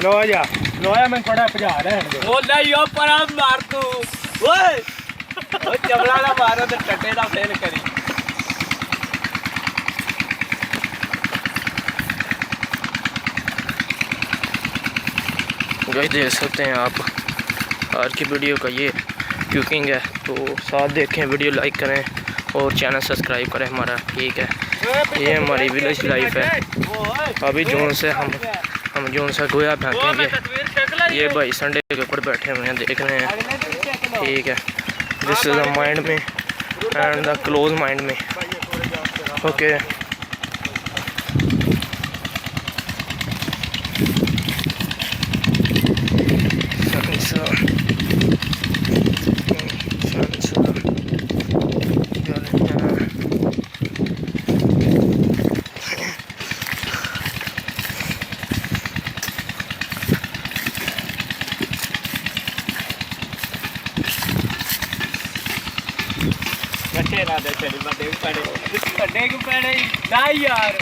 लो जा लोया मैं थोड़ा भजा रहन दे ओ नहीं ओ परा मार तू ओए ओ चबला ना मारो ते टट्टे दा फेल करी। गाइस देख सकते हैं आप आज की वीडियो का ये कुकिंग है, तो साथ देखें, वीडियो लाइक करें और चैनल सब्सक्राइब करें हमारा। ठीक है, ये हमारी विलेज लाइफ है। अभी जून से हम जून से गोया फेंकेंगे। ये भाई संडे के ऊपर बैठे हुए हैं, देख रहे हैं। ठीक है, दिस इज द माइंड में एंड द क्लोज माइंड में। ओके बच्चे ना दे चली मैं देख पड़े ना यार।